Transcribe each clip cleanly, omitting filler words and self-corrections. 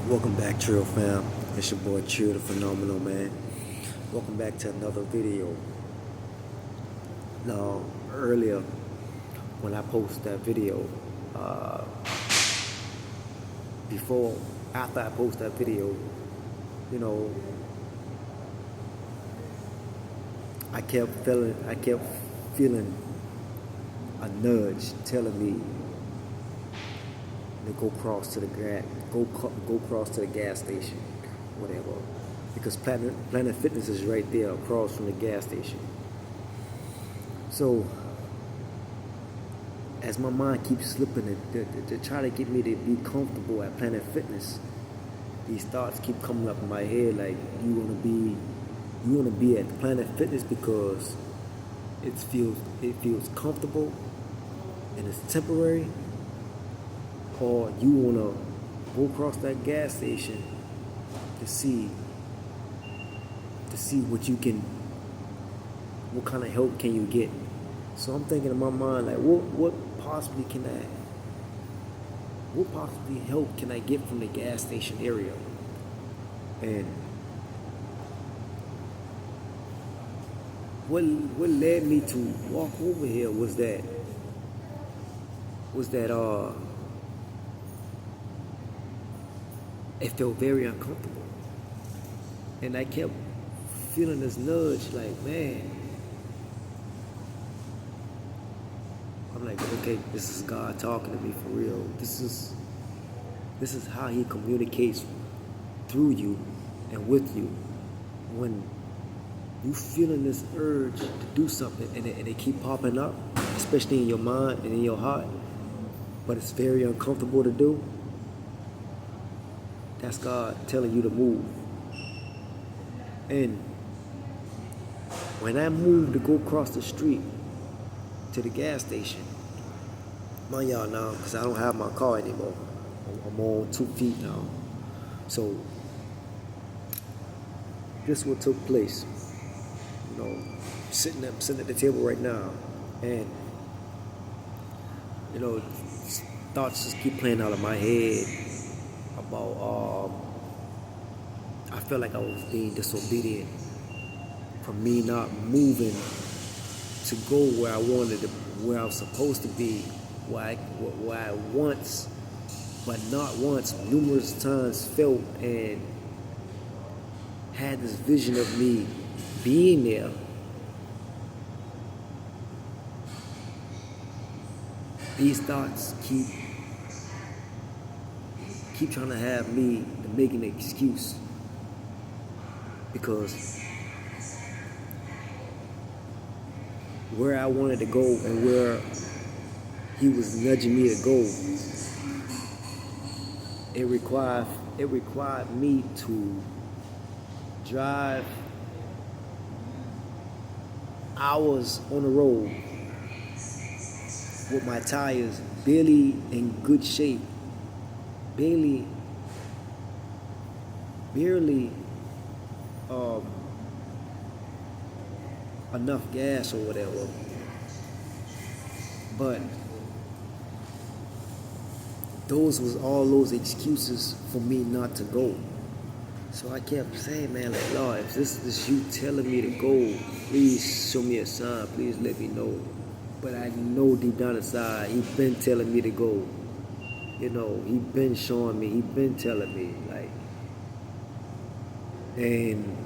Welcome back, Trill Fam. It's your boy Trill, the Phenomenal Man. Welcome back to another video. Now, earlier when I posted that video, uh, after I posted that video, you know, I kept feeling a nudge telling me to go cross to the gas station, whatever, because Planet Fitness is right there across from the gas station. So as my mind keeps slipping to try to get me to be comfortable at Planet Fitness, these thoughts keep coming up in my head like you wanna be at Planet Fitness because it feels comfortable and it's temporary, or you wanna go across that gas station to see what kind of help can you get. So I'm thinking in my mind like what possibly help can I get from the gas station area? And what led me to walk over here was that it felt very uncomfortable. And I kept feeling this nudge like, man, I'm like, okay, this is God talking to me for real. This is how he communicates through you and with you when you feeling this urge to do something and it keep popping up, especially in your mind and in your heart, but it's very uncomfortable to do. That's God telling you to move. And when I moved to go across the street to the gas station, mind y'all now, because I don't have my car anymore. I'm on 2 feet now. So this is what took place. You know, sitting at the table right now, and you know, thoughts just keep playing out of my head about I felt like I was being disobedient for me not moving to go where I was supposed to be, where I once, but not once, numerous times felt and had this vision of me being there. These thoughts keep trying to have me to make an excuse, because where I wanted to go and where he was nudging me to go, it required me to drive hours on the road with my tires barely in good shape, barely enough gas or whatever. But all those excuses for me not to go. So I kept saying, man, like, Lord, if this is you telling me to go, please show me a sign, please let me know. But I know deep down inside, he been telling me to go. You know, he been showing me, he been telling me, like. And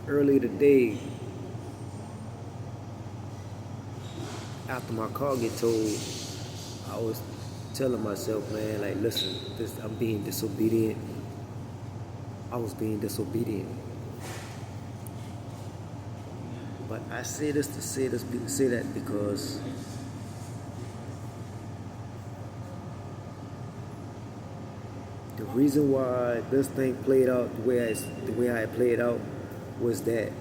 earlier today, after my car get towed, I was telling myself, man, like, listen, I'm being disobedient. I was being disobedient. But I say this to say that because the reason why this thing played out the way I played out was that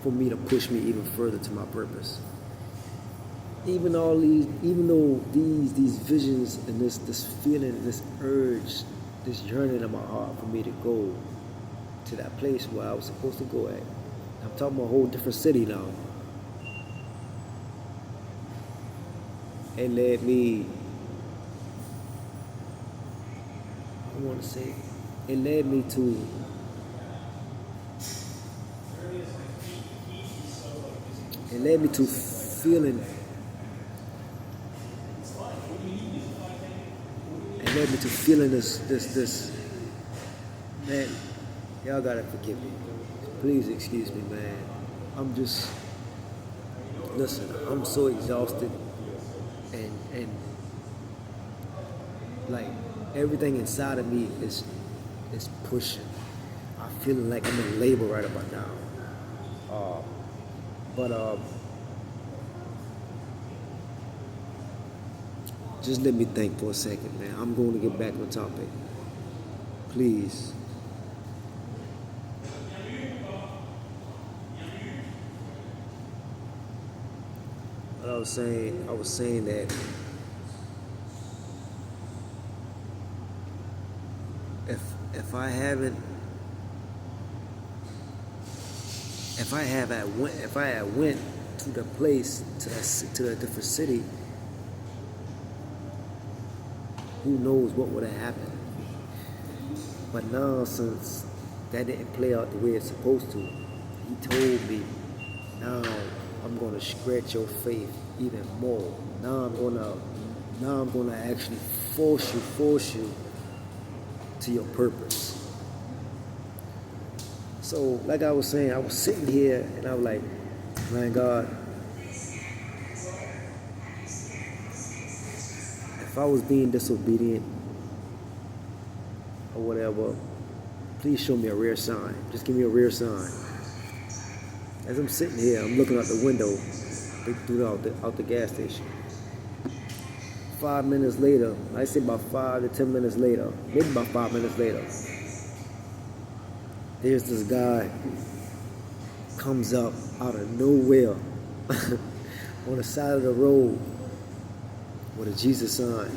for me to push me even further to my purpose. Even though these visions and this feeling, this urge, this yearning in my heart for me to go to that place where I was supposed to go at. I'm talking about a whole different city now. It led me I want to say, it led me to feeling. It led me to feeling this. Man, y'all gotta forgive me. Please excuse me, man. I'm just, listen, I'm so exhausted, and like everything inside of me is pushing. I'm feeling like I'm in labor right about now. But just let me think for a second, man. I'm going to get back on topic. Please. What I was saying that if I haven't, if I had went to the place, to the different city, who knows what would have happened. But now, since that didn't play out the way it's supposed to, he told me, now I'm gonna scratch your faith even more. Now I'm gonna actually force you to your purpose. So, like I was saying, I was sitting here and I was like, man, God, if I was being disobedient or whatever, please show me a rare sign. Just give me a rare sign. As I'm sitting here, I'm looking out the window out the gas station. 5 minutes later, I say about 5 to 10 minutes later, maybe about 5 minutes later, there's this guy comes up out of nowhere on the side of the road with a Jesus sign.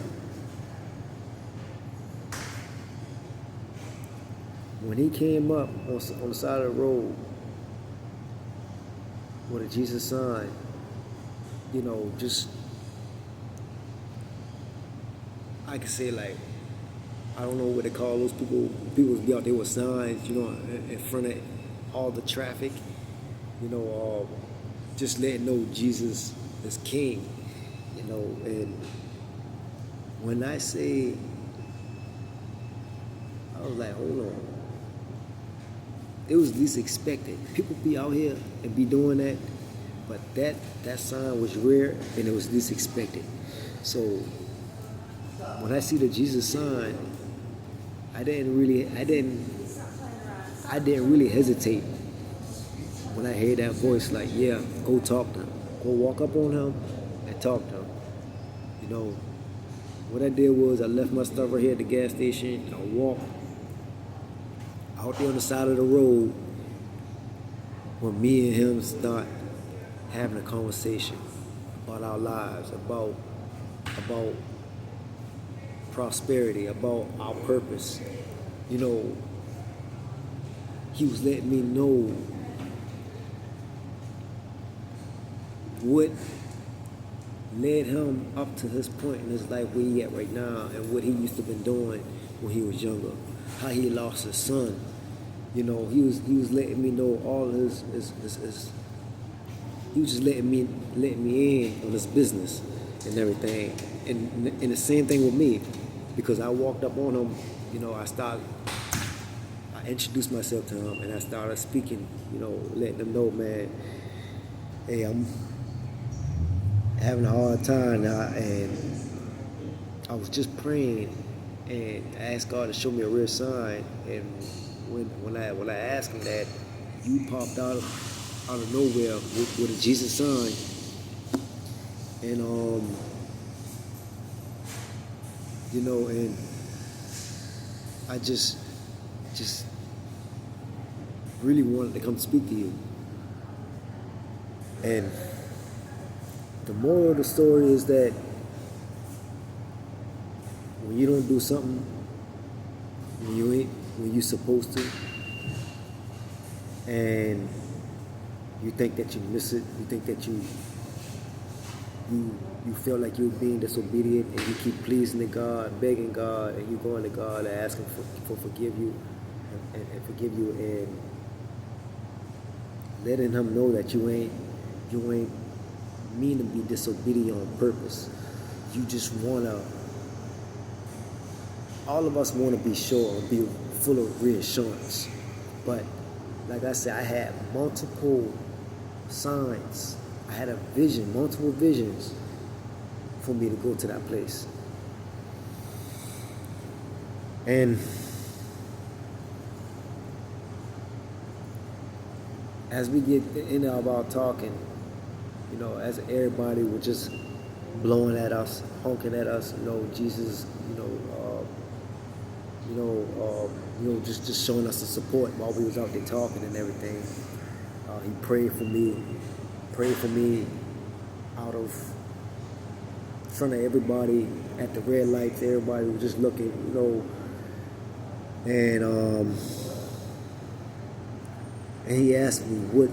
When he came up on the side of the road with a Jesus sign, just, I could say, like, I don't know what they call those people. People be out there with signs, in front of all the traffic, just letting know Jesus is King, and when I say, I was like, hold on. It was least expected. People be out here and be doing that, but that sign was rare and it was least expected. So when I see the Jesus sign, I didn't really hesitate when I heard that voice, like, yeah, go talk to him. Go walk up on him and talk to him. What I did was I left my stuff right here at the gas station and I walked out there on the side of the road when me and him start having a conversation about our lives, about prosperity, about our purpose. He was letting me know what led him up to his point in his life where he at right now, and what he used to been doing when he was younger, how he lost his son. He was letting me know all his he was just letting me in on his business and everything. And the same thing with me, because I walked up on him, I introduced myself to him and I started speaking, letting him know, man, hey, I'm having a hard time now, and I was just praying and I asked God to show me a real sign, and when I asked him that, you popped out of nowhere with a Jesus sign, and and I just really wanted to come speak to you. And the moral of the story is that when you don't do something when you're supposed to, and you think that you miss it, you think that you feel like you're being disobedient, and you keep pleasing to God, begging God, and you going to God and asking for forgive you and forgive you, and letting Him know that you ain't mean to be disobedient on purpose. You just wanna. All of us want to be sure and be full of reassurance, but like I said, I had multiple signs. I had a vision, multiple visions for me to go to that place. And as we get into our talking, as everybody was just blowing at us, honking at us, Jesus, just showing us the support while we was out there talking and everything. He prayed for me out of in front of everybody at the red lights. Everybody was just looking, and he asked me, what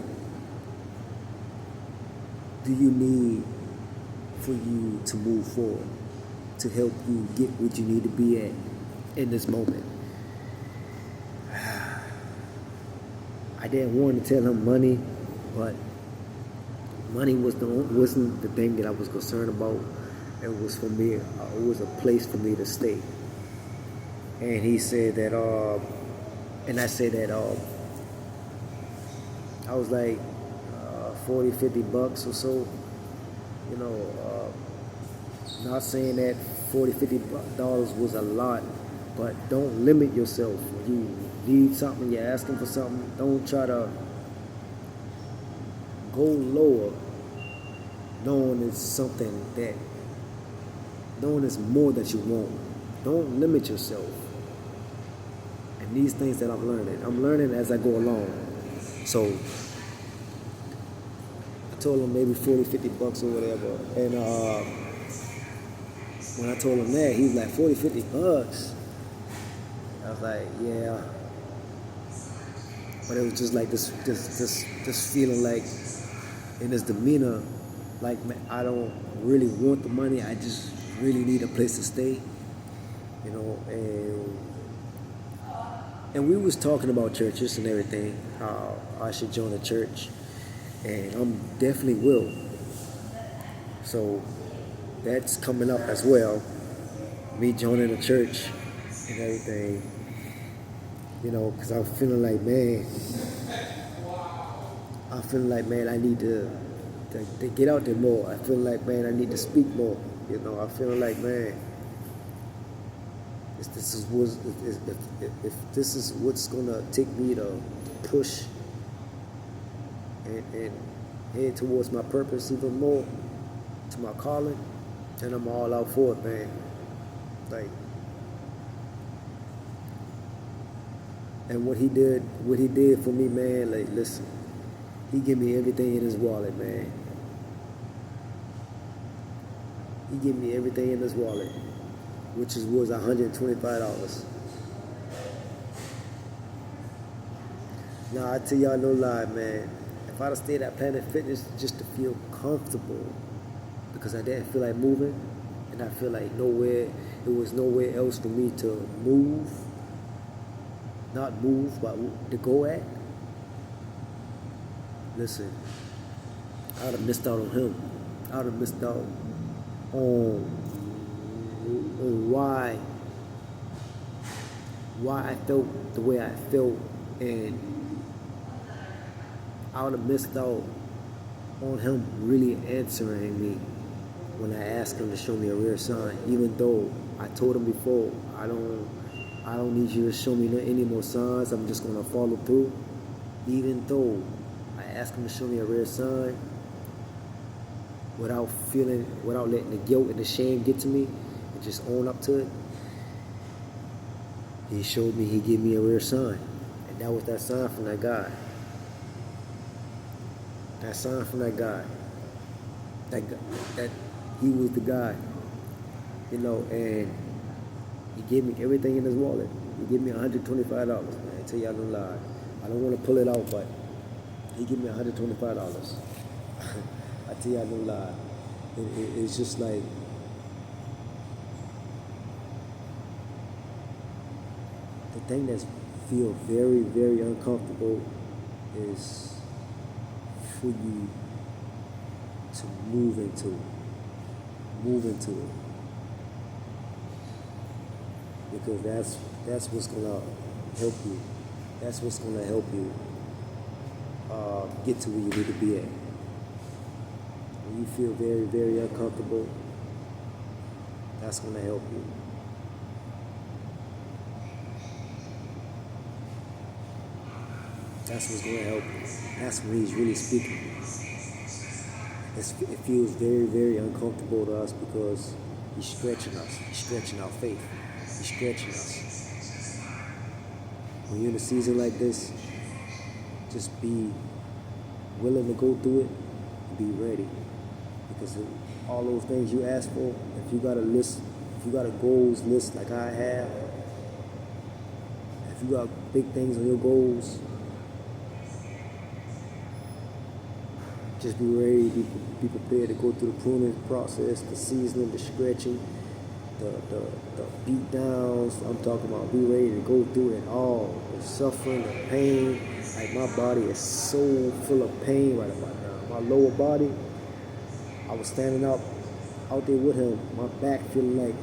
do you need for you to move forward, to help you get what you need to be at in this moment? I didn't want to tell him money, but money wasn't the thing that I was concerned about. It was for me. It was a place for me to stay. And he said that, and I said that, I was like $40-$50 or so. Not saying that $40-$50 was a lot, but don't limit yourself. You need something, you're asking for something. Don't try to go lower, knowing it's more that you want. Don't limit yourself. And these things that I'm learning as I go along. So I told him maybe $40-$50 or whatever. And when I told him that, he was like, $40-$50? I was like, yeah. But it was just like this feeling like in his demeanor, like, man, I don't really want the money. I just really need a place to stay, and we was talking about churches and everything, how I should join a church, and I'm definitely will. So that's coming up as well, me joining a church and everything, because I'm feeling like, man, I need to get out there more. I feel like, man, I need to speak more. I feel like, man, if this is what's gonna take me to push and head towards my purpose even more, to my calling, then I'm all out for it, man. Like, and what he did for me, man, like, listen, he gave me everything in his wallet, man. He gave me everything in his wallet, which was $125. Now, I tell y'all no lie, man. If I'd have stayed at Planet Fitness just to feel comfortable, because I didn't feel like moving, and I feel like it was nowhere else for me to not move, but to go at. Listen, I'd have missed out on him. I'd have missed out on why I felt the way I felt, and I would have missed out on him really answering me when I asked him to show me a rare sign. Even though I told him before, I don't need you to show me any more signs. I'm just gonna follow through. Even though I asked him to show me a rare sign, without letting the guilt and the shame get to me, and just own up to it, he gave me a rare sign. And that was that sign from that guy. That sign from that guy. That he was the guy. And he gave me everything in his wallet. He gave me $125, man. I tell y'all no lie. I don't want to pull it out, but he gave me $125. I tell y'all no lie. It's just like the thing that's feel very, very uncomfortable is for you to move into it, because that's what's gonna help you. That's what's gonna help you get to where you need to be at. When you feel very, very uncomfortable, that's gonna help you. That's what's gonna help you. That's when he's really speaking. It feels very, very uncomfortable to us because he's stretching us. He's stretching our faith. He's stretching us. When you're in a season like this, just be willing to go through it and be ready. Because all those things you ask for, if you got a list, if you got a goals list like I have, if you got big things on your goals, just be ready, be prepared to go through the pruning process, the seasoning, the stretching, the beat downs. I'm talking about be ready to go through it all. The suffering, the pain. Like my body is so full of pain right about now. My lower body, I was standing out there with him, my back feeling like,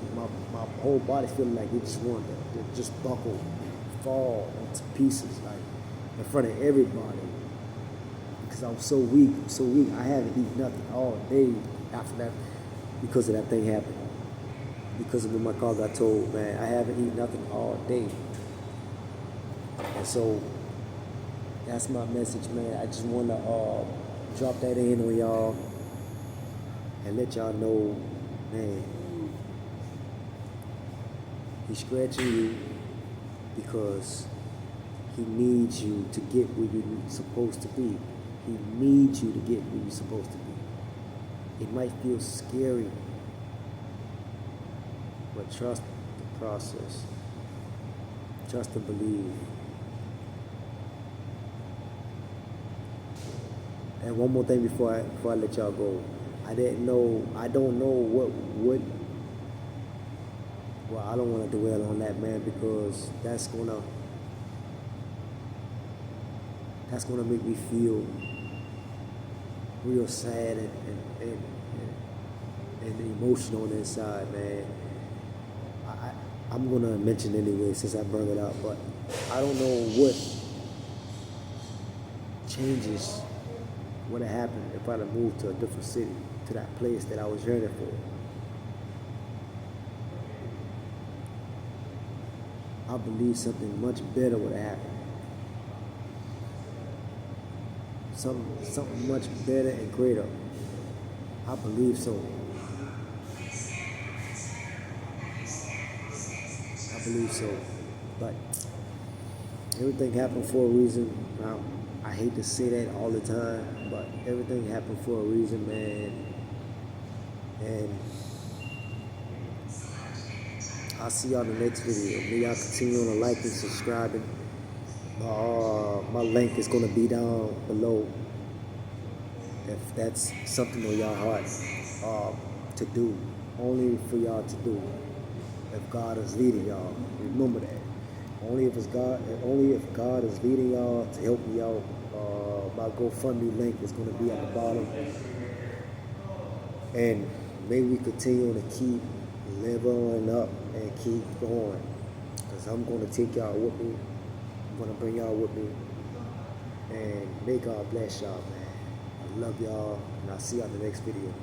my whole body feeling like it just wanted to just buckle, fall into pieces, like in front of everybody. Because I was so weak, I haven't eaten nothing all day after that because of that thing happened. Because of when my car got towed, man, I haven't eaten nothing all day. And so that's my message, man. I just want to drop that in on y'all and let y'all know, man, he's scratching you because he needs you to get where you're supposed to be. He needs you to get where you're supposed to be. It might feel scary, but trust the process. Trust and believe. And one more thing before I let y'all go. I don't know what well, I don't want to dwell on that, man, because that's gonna make me feel real sad and emotional on the inside, man. I'm gonna mention anyway since I brought it up, but I don't know what changes would have happened if I'd have moved to a different city, to that place that I was yearning for. I believe something much better would have happened. Something much better and greater. I believe so. I believe so. But everything happened for a reason. Now, I hate to say that all the time, but everything happened for a reason, man. And I'll see y'all in the next video. May y'all continue on the like and subscribing. My link is gonna be down below if that's something on y'all heart to do. Only for y'all to do. If God is leading y'all, remember that. Only if God is leading y'all to help me out. My GoFundMe link is gonna be at the bottom. And may we continue to keep leveling up and keep going. Because I'm gonna take y'all with me. I'm gonna bring y'all with me. And may God bless y'all, man. I love y'all, and I'll see y'all in the next video.